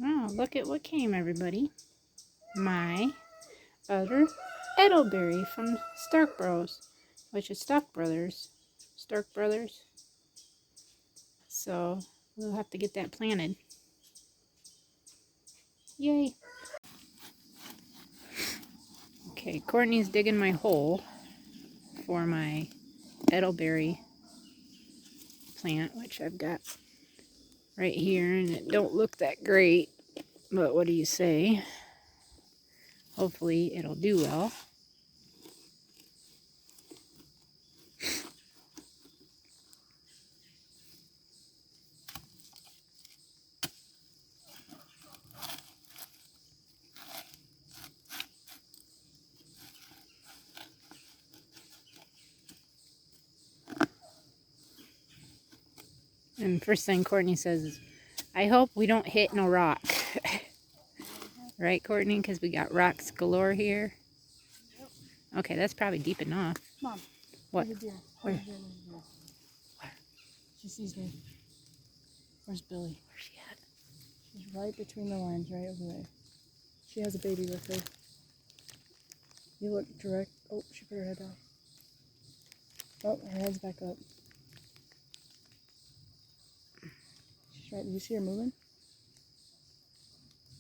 Oh, look at what came, everybody. My other Elderberry from Stark Bros, which is Stark Brothers. So we'll have to get that planted. Yay. Okay, Courtney's digging my hole for my Elderberry plant, which I've got right here, and it don't look that great, but what do you say? Hopefully it'll do well. And first thing Courtney says is, I hope we don't hit no rock. Right, Courtney? Because we got rocks galore here. Okay, that's probably deep enough. Mom. What? Where? Where? She sees me. Where's Billy? Where's she at? She's right between the lines, right over there. She has a baby with her. You look direct. Oh, she put her head down. Oh, her head's back up. She's right. Do you see her moving?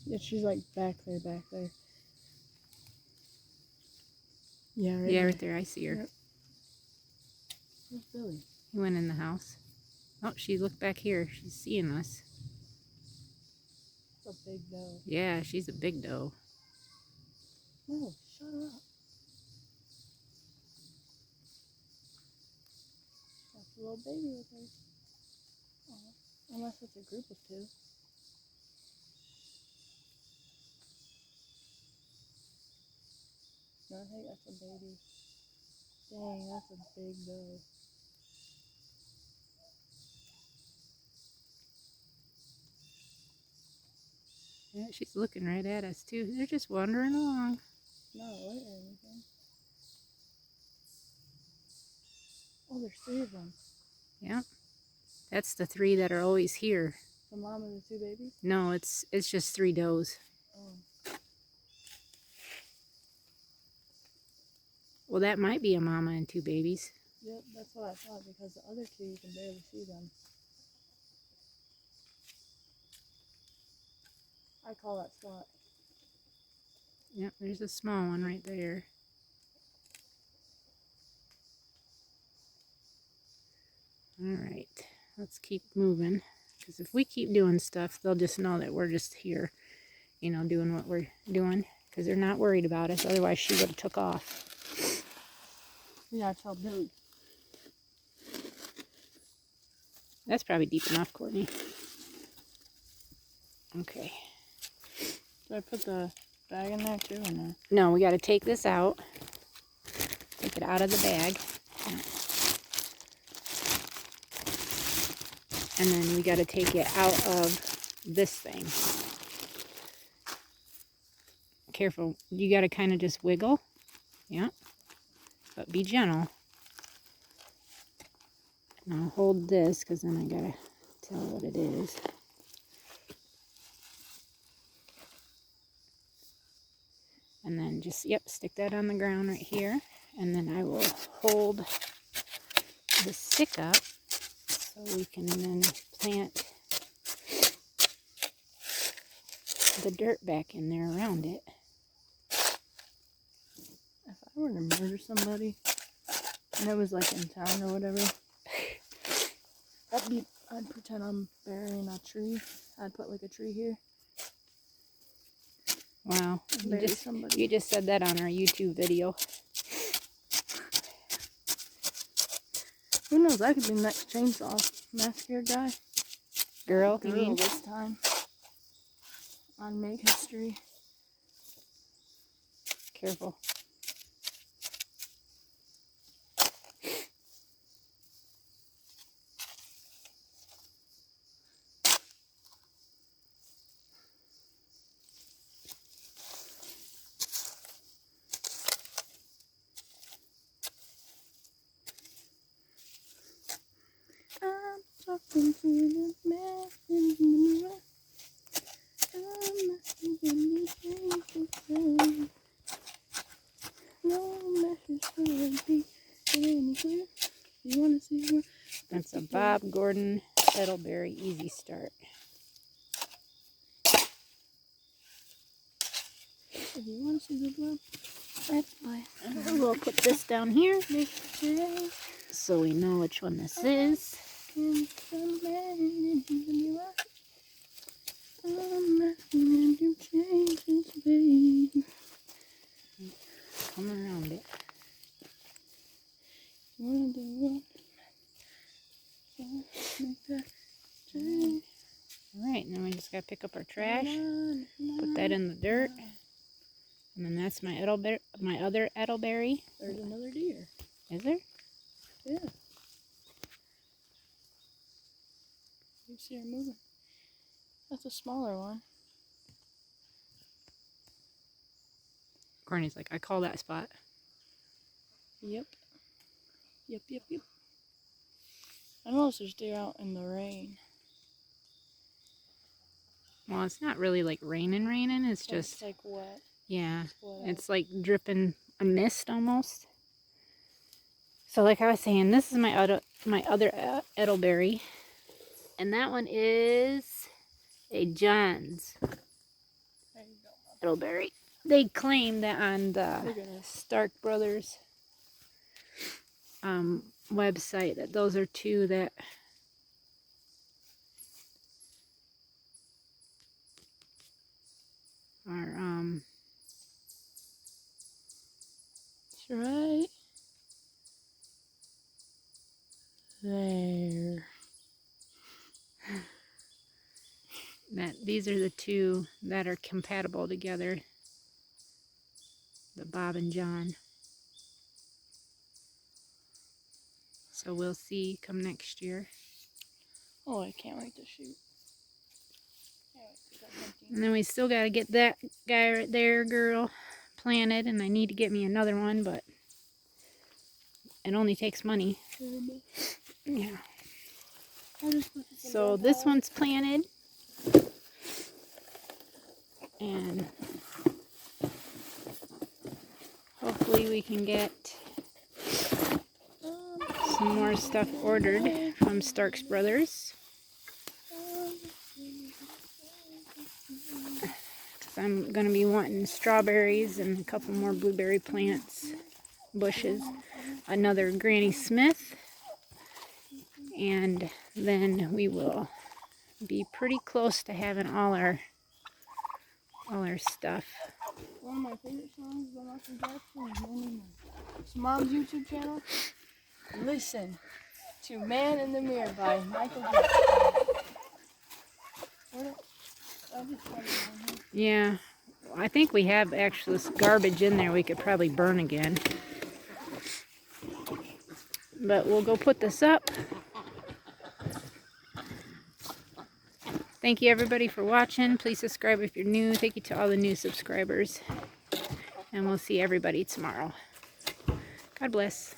Yeah, she's like back there. Yeah, right there. Right there. I see her. Yep. Where's Billy? He went in the house. Oh, she looked back here. She's seeing us. That's a big doe. Yeah, she's a big doe. No, shut her up. That's a little baby with her. Oh, unless it's a group of two. No, I think that's a baby. Dang, that's a big doe. Yeah, she's looking right at us too. They're just wandering along. Not alert or anything. Oh, there's 3 of them. Yeah. That's the 3 that are always here. The mom and the 2 babies? No, it's just 3 does. Oh. Well, that might be a mama and 2 babies. Yep, that's what I thought, because the other 2 you can barely see them. I call that spot. Yep, there's a small one right there. Alright, let's keep moving. Because if we keep doing stuff, they'll just know that we're just here, you know, doing what we're doing. Because they're not worried about us, otherwise she would have took off. Yeah, tell Billy. That's probably deep enough, Courtney. Okay. Did I put the bag in there too or no? No, we got to take this out. Take it out of the bag. And then we got to take it out of this thing. Careful. You got to kind of just wiggle. Yeah. But be gentle. And I'll hold this because then I got to tell what it is. And then just, yep, stick that on the ground right here. And then I will hold the stick up so we can then plant the dirt back in there around it. If I were to murder somebody and it was like in town or whatever, I'd pretend I'm burying a tree. I'd put like a tree here. Wow, you just said that on our YouTube video. Who knows? I could be the next Chainsaw Massacre guy. Girl, you mean? This time on Make History. Careful. I'm talking to the man in the mirror. no message could be any clear. You want to see where? That's a Bob Gordon Elderberry Easy Start. If you want to see the blood, That's why. We'll put this down here so we know which one this is. I'm asking you to change this, babe. Come around it. You want to do what? So make that change. Alright, now we just gotta pick up our trash, put that in the dirt, and then that's my other Elderberry. There's another deer. Is there? Yeah. You see her moving. That's a smaller one. Courtney's like, I call that spot. Yep. Yep. I noticed there's deer out in the rain. Well, it's not really like raining, it's So just, it's like wet. yeah, Wet. it's like dripping a mist almost. So like I was saying, this is my other Elderberry, and that one is a John's There you go. Elderberry. They claim that on the Look at us. Stark Brothers website that those are two that are That's right. There. that these are the two that are compatible together, the Bob and John. So we'll see come next year. Oh, I can't wait to shoot. Can't wait to go hunting. And then we still got to get that guy right there, girl, planted, and I need to get me another one, but it only takes money. Yeah. So this one's planted, and hopefully we can get some more stuff ordered from Starks Brothers. Because I'm going to be wanting strawberries and a couple more blueberry plants, bushes, another Granny Smith, and then we will be pretty close to having all our stuff. One of my favorite songs by Michael Jackson is Man in the Mirror. It's Mom's YouTube channel. Listen to Man in the Mirror by Michael Jackson. Yeah, I think we have actually this garbage in there we could probably burn again. But we'll go put this up. Thank you everybody for watching. Please subscribe if you're new. Thank you to all the new subscribers. And we'll see everybody tomorrow. God bless.